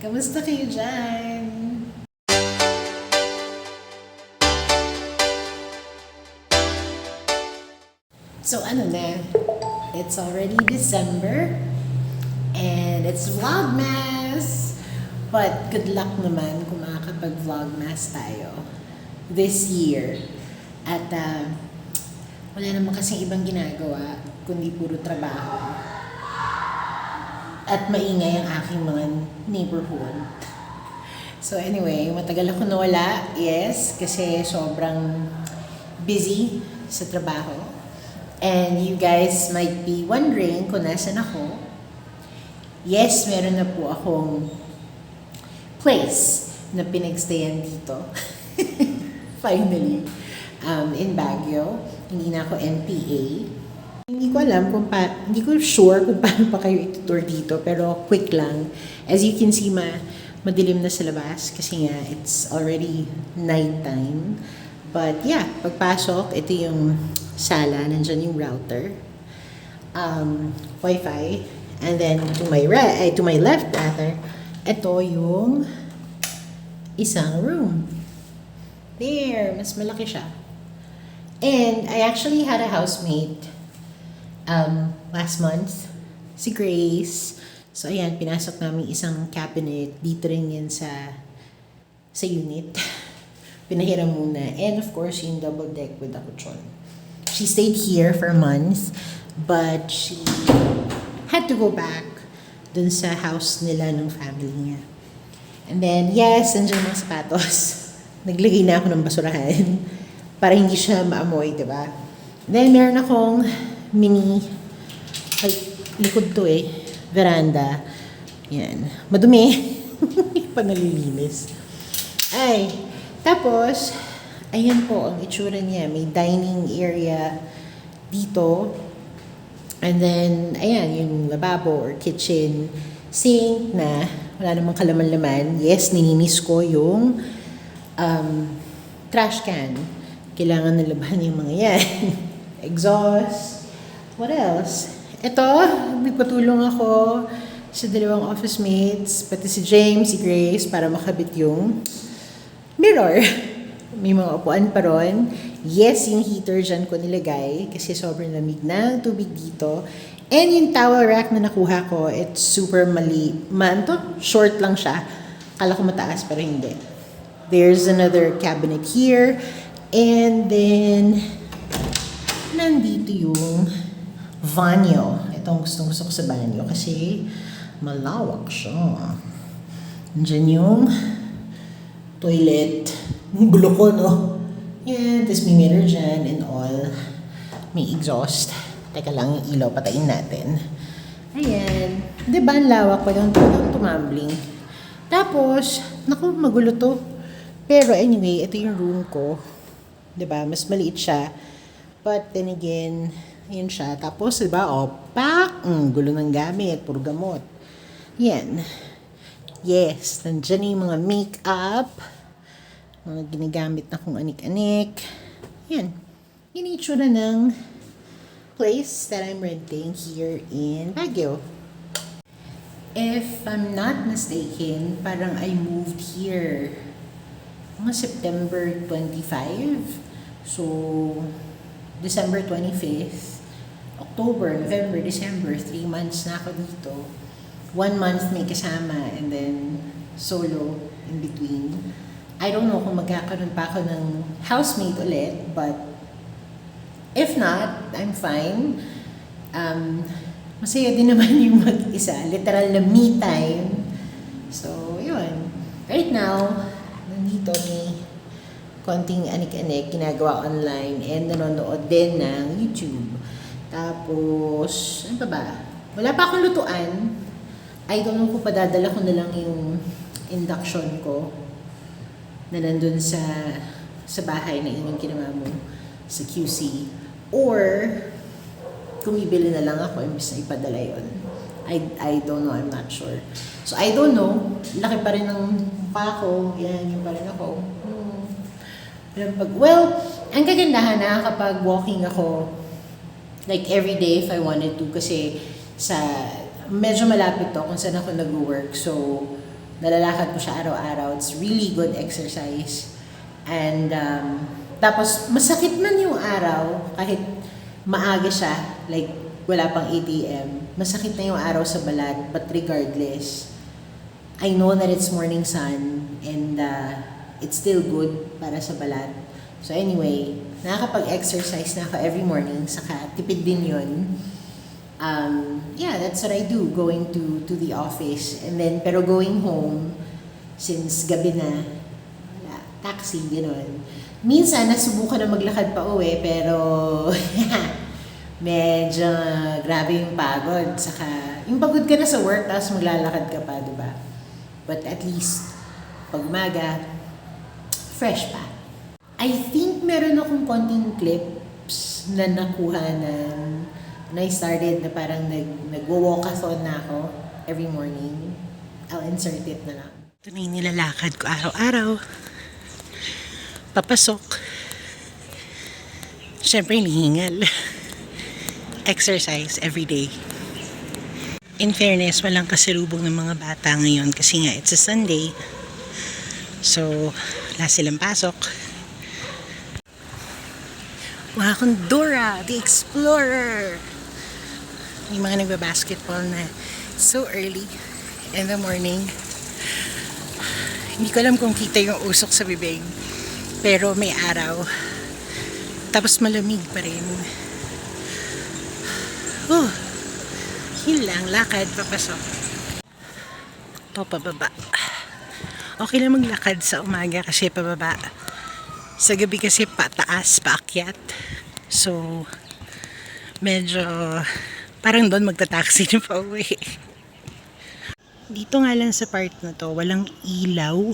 Kamusta kayo dyan? So ano na, it's already December and it's Vlogmas! But good luck naman kung makakapag-Vlogmas tayo this year. At wala naman kasing ibang ginagawa kundi puro trabaho. At maingay ang aking mga neighborhood. So anyway, matagal ako nawala. Yes, kasi sobrang busy sa trabaho. And you guys might be wondering kung nasan ako. Yes, meron na po akong place na pinagstayan dito. Finally. In Baguio. Hindi na ako NPA. Hindi ko alam hindi ko sure kung paano pa kayo itutur dito, pero quick lang. As you can see, madilim na sa labas kasi nga it's already nighttime. But yeah, pagpasok, ito yung sala, nandyan yung router, Wi-Fi, and then to my left rather, ito yung isang room. There, mas malaki siya. And I actually had a housemate last month, si Grace. So ayan, pinasok namin isang cabinet. Dito rin yan sa unit. Pinahiram muna. And of course, yung double deck with the kutsyon. She stayed here for a month, but she had to go back dun sa house nila ng family niya. And then, yes, nandiyan mga sapatos. Naglagay na ako ng basurahan para hindi siya maamoy, diba? Then, meron akong mini, likod to veranda. Yan. Madumi. Panalilinis. Ay, tapos, ayan po ang itsura niya. May dining area dito. And then, ayan, yung lababo or kitchen sink na wala namang kalaman-laman. Yes, nininis ko yung trash can. Kailangan nalaban yung mga yan. Exhaust. What else? Ito, nagpatulong ako sa dalawang office mates, pati si James, si Grace, para makabit yung mirror. May mga upuan pa ron. Yes, yung heater dyan ko nilagay kasi sobrang lamig ng tubig dito. And yung towel rack na nakuha ko, it's super short lang siya. Kala ko mataas pero hindi. There's another cabinet here. And then, nandito yung banyo. Ito ang gustong-gusto ko sa banyo kasi malawak siya. Nandiyan yung toilet. Ang gulo ko, no? Yan, tapos may mirror dyan and all. May exhaust. Teka lang, yung ilaw, patayin natin. Ayan. Diba, ang lawak pa yung tumambling. Tapos, naku, magulo to. Pero anyway, ito yung room ko. Diba, mas maliit siya. But then again, yun siya. Tapos, diba, pak! Gulo ng gamit, puro gamot. Yan. Yes, nandiyan yung mga makeup. Mga ginagamit na kung anik-anik. Yan. Yun yung itsura ng place that I'm renting here in Baguio. If I'm not mistaken, parang I moved here mga September 25. So, December 25th, October, November, December, 3 months na ako dito. 1 month may kasama and then solo in between. I don't know kung magkakaroon pa ako ng housemate ulit, but if not, I'm fine. Masaya din naman yung mag-isa. Literal na me time. So, yun. Right now, nandito may konting anik-anik, ginagawa online, and nanonood din ng YouTube. Tapos, ano pa ba? Wala pa akong lutuan. I don't know kung padadala ko na lang yung induction ko na nandun sa bahay na inyong ginawa mo sa QC. Or, kung bibili na lang ako, imbis na ipadala yun. I don't know, I'm not sure. So, I don't know. Laki pa rin ng mukha ko. Yan, yung pa rin ako. Well, ang kagandahan na kapag walking ako, like every day if I wanted to, kasi medyo malapit to kung saan ako nag-work. So, Nalalakad ko siya araw-araw. It's really good exercise. And tapos masakit man yung araw kahit maaga siya, like wala pang 8 a.m. Masakit na yung araw sa balat, but regardless, I know that it's morning sun and it's still good para sa balat. So anyway, nakakapag-exercise na ako every morning, saka tipid din yun. Yeah, that's what I do, going to the office. And then, pero going home, since gabi na, wala, taxi, gano'n. Minsan, nasubukan na maglakad pa uwi, pero medyo grabe yung pagod. Saka, yung pagod ka na sa work, tapos maglalakad ka pa, diba? But at least, pag umaga, fresh pa. I think meron akong konting clips na nakuha na I started na parang nagwo-walkathon na ako every morning. I'll insert it na lang. Ito na yung nilalakad ko araw-araw. Papasok. Siyempre, hinihingal. Exercise every day. In fairness, walang kasalubong ng mga bata ngayon kasi nga it's a Sunday. So, wala silang pasok. Mga akong Dora, the Explorer. Yung mga nagbabasketball na so early in the morning. Hindi ko alam kung kita yung usok sa bibig. Pero may araw. Tapos malamig pa rin. Yun lang, lakad, papasok. Ito, pababa. Okay lang maglakad sa umaga kasi pababa. Sa gabi kasi pataas, paakyat. So, medyo parang doon magta-taxi na pa uwi. Dito nga lang sa part na to, walang ilaw.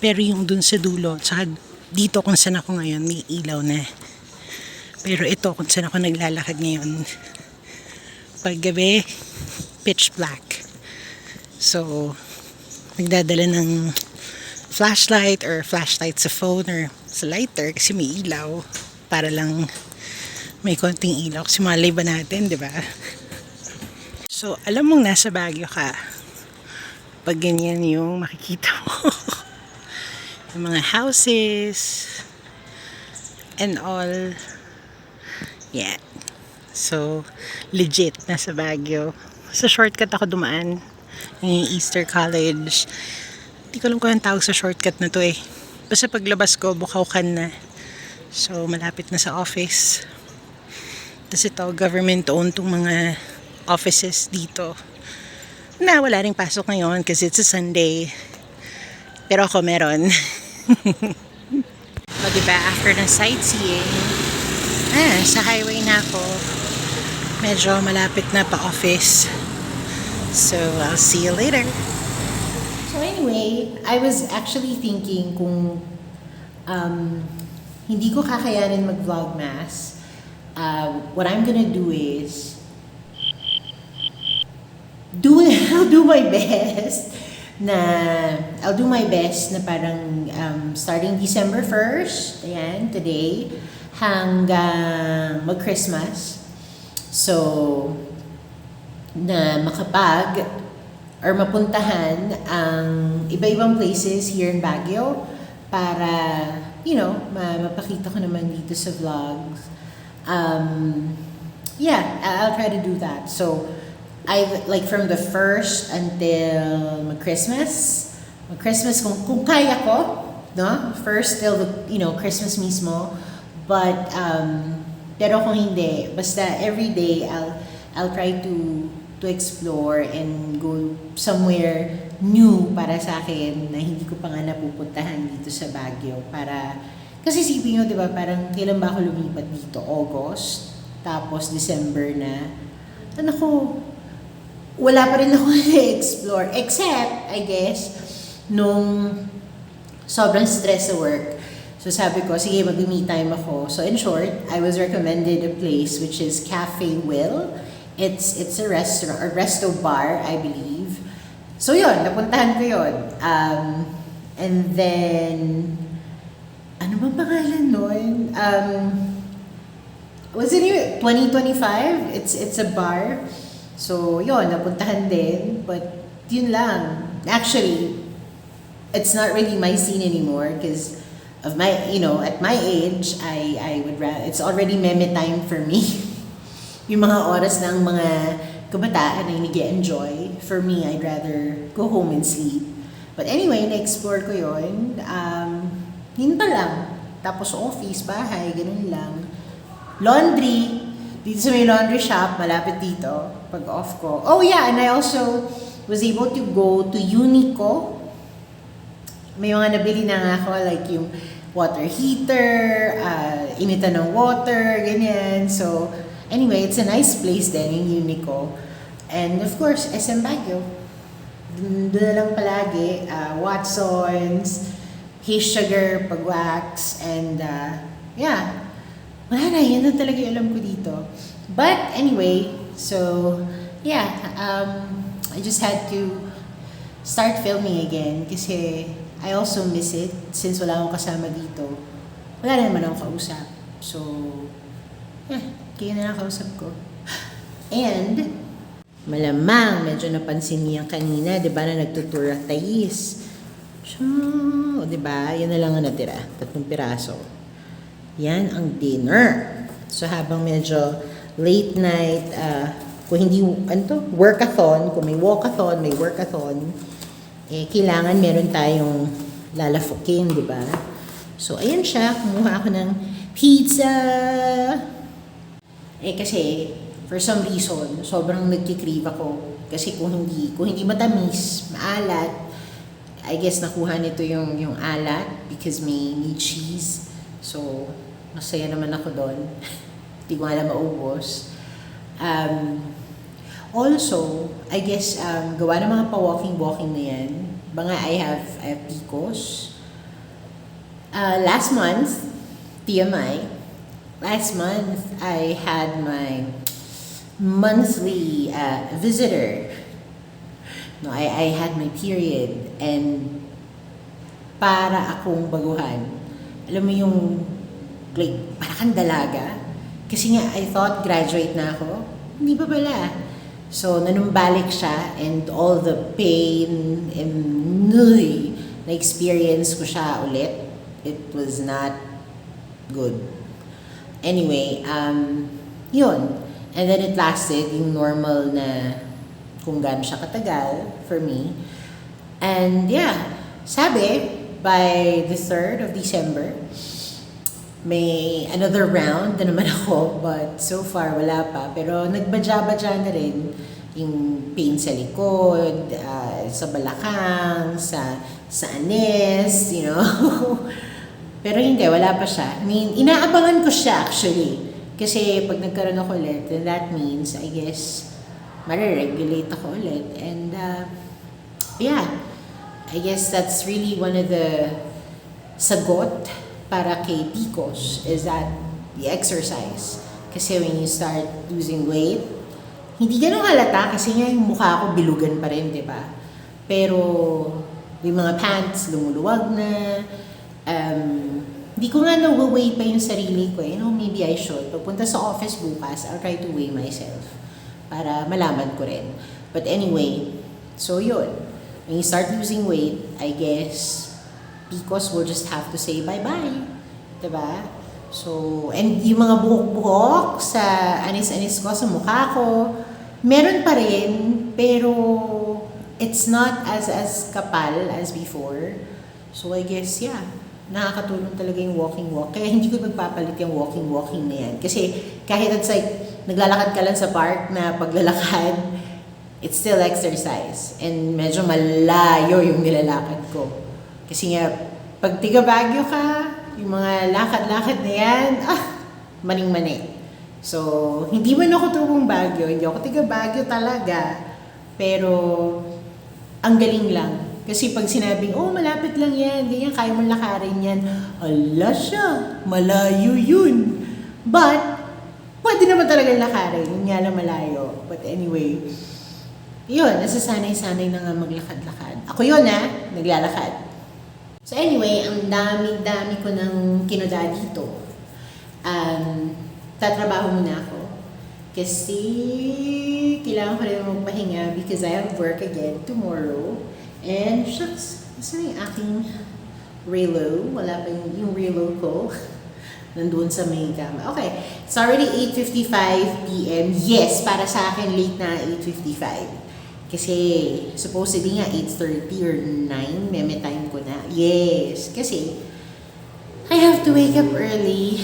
Pero yung dun sa dulo, tsaka dito kung saan ako ngayon, may ilaw na. Pero ito kung saan ako naglalakad ngayon, pag gabi, pitch black. So, nagdadala ng flashlight or flashlight sa phone or sa lighter kasi may ilaw para lang may konting ilaw kasi malay ba natin, di ba? So, alam mong nasa Baguio ka pag ganyan yung makikita mo. Yung mga houses and all. Yeah. So, legit nasa Baguio. Sa shortcut ako dumaan. Yung Easter College. Hindi ko alam kung anong tawag sa shortcut na to eh. Basta paglabas ko, Bukawkan na. So, malapit na sa office. Tapos ito, government-owned tong mga offices dito. Na wala ring pasok ngayon kasi it's a Sunday. Pero ako meron. O diba, after ng sightseeing, sa highway na ako. Medyo malapit na pa office. So, I'll see you later. So anyway, I was actually thinking kung hindi ko kakayanin mag-vlogmas, what I'm gonna do is I'll do my best na parang starting December 1st, ayan, today, hanggang mag-Christmas. So, na makapag or mapuntahan ang iba-ibang places here in Baguio para, mapakita ko naman dito sa vlogs. I'll try to do that. So, like from the 1st until Christmas kung kaya ko, no? First till the, Christmas mismo. But, pero kung hindi, basta every day I'll try to explore and go somewhere new para sa akin na hindi ko pa nga napupuntahan dito sa Baguio. Kasi isipin nyo, di ba, parang kailan ba ako lumipat dito? August, tapos December na. Wala pa rin ako na-explore. Except, I guess, nung sobrang stress sa work. So sabi ko, sige, mag-me time ako. So in short, I was recommended a place which is Cafe Will. It's a restaurant, a resto bar, I believe. So yun, napuntahan ko yun. And then, ano bang pangalan nun? Was it even 2025? It's a bar. So yun, napuntahan din. But yun lang. Actually, it's not really my scene anymore because of my, at my age, I would rather, it's already meme time for me. Yung mga oras ng mga kabataan ay nag-enjoy. For me, I'd rather go home and sleep. But anyway, na-explore ko yun. Yun pa lang. Tapos office, bahay, ganun lang. Laundry. Dito sa may laundry shop, malapit dito, pag off ko. Oh yeah, and I also was able to go to Unico. May mga nabili na nga ako, like yung water heater, initan ng water, ganyan. So, anyway, it's a nice place din, yung Unico. And of course, SM Baguio. Doon na lang palagi, Watsons, Hey Sugar, pag-wax, and yeah. Wala na, yun na talaga yung alam ko dito. But anyway, so yeah, I just had to start filming again kasi I also miss it since wala akong kasama dito. Wala na naman akong kausap. So, yeah, kayo na lang kausap ko. And, malamang, medyo napansin niya kanina, di ba, na nagtutur at Thais. So, di ba, yan na lang ang natira. 3 piraso. Yan ang dinner. So, habang medyo late night, kung hindi, workathon, kung may walkathon, may workathon, kailangan meron tayong lalafukin, di ba? So, ayan siya, kumuha ako ng pizza. Kasi, for some reason, sobrang nagkikrave ako. Kasi kung hindi matamis, maalat, I guess nakuha nito yung alat because may cheese. So, masaya naman ako doon. Hindi ko alam maubos. Also, I guess, gawa ng mga pa-walking na yan. I have PCOS. Last month, TMI, last month, I had my monthly visitor. No, I had my period and para akong baguhan. Alam mo yung like, para kang dalaga. Kasi nga, I thought graduate na ako. Hindi pa pala. So, nanumbalik siya and all the pain and na-experience ko siya ulit. It was not good. Anyway, yun. And then it lasted yung normal na kung gaano siya katagal for me. And yeah, sabi, by the 3rd of December, may another round na naman ako, but so far wala pa. Pero nagbadya-badya na rin yung pain sa likod, sa balakang, sa anes, Pero hindi, wala pa siya. I mean, inaabangan ko siya actually. Kasi pag nagkaroon ako ulit, then that means, I guess, mariregulate ako ulit. And yeah, I guess that's really one of the sagot para kay PCOS is that the exercise. Kasi when you start losing weight, hindi ganun halata kasi nga yung mukha ko bilugan pa rin, di ba? Pero yung mga pants lumuluwag na, hindi ko nga na-weigh pa yung sarili ko. Maybe I should. Pagpunta sa office bukas, I'll try to weigh myself para malaman ko rin. But anyway, so yun. When you start losing weight, I guess, PCOS will just have to say bye-bye. Diba? So, and yung mga buhok-buhok sa anis-anis ko, sa mukha ko, meron pa rin, pero it's not as kapal as before. So, I guess, yeah, nakakatulong talaga yung walking-walk. Kaya hindi ko magpapalit yung walking-walking na yan. Kasi kahit it's like, naglalakad ka lang sa park na paglalakad, it's still exercise. And medyo malayo yung nilalakad ko. Kasi nga, pag tiga Baguio ka, yung mga lakad-lakad na yan, maning-mani. So, hindi man ako tubong Baguio, hindi ako tiga Baguio talaga. Pero, ang galing lang. Kasi pag sinabing, malapit lang yan, ganyan, kaya mong lakarin yan. Ala siya, malayo yun. But, pwede naman talaga lakarin, yun nga lang malayo. But anyway, yun, nasasanay-sanay na nga maglakad-lakad. Ako yun naglalakad. So anyway, ang dami-dami ko ng kinuda dito. Tatrabaho muna ako. Kasi kailangan ko rin magpahinga because I have work again tomorrow. And shucks, saan yung aking Relo? Wala pa yung Relo ko. Nandun sa may kama. Okay, it's already 8:55 p.m. Yes, para sa akin late na 8:55. Kasi supposedly nga 8:30 or 9, meme time ko na. Yes, kasi I have to wake up early.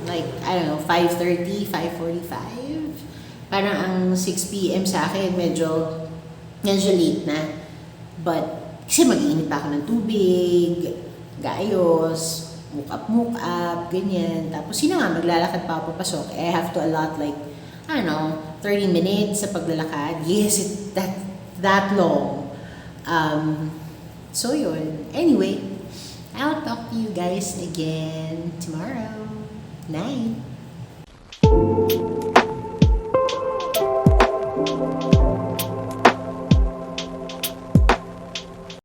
Like, I don't know, 5:30, 5:45. Parang ang 6 p.m. sa akin, medyo late na. But, kasi mag-iinit pa ako ng tubig, gayos, muk up, ganyan. Tapos, sino nga, maglalakad pa ako papasok. I have to allot like, I don't know, 30 minutes sa paglalakad. Yes, that long. So, yun. Anyway, I'll talk to you guys again tomorrow. Night.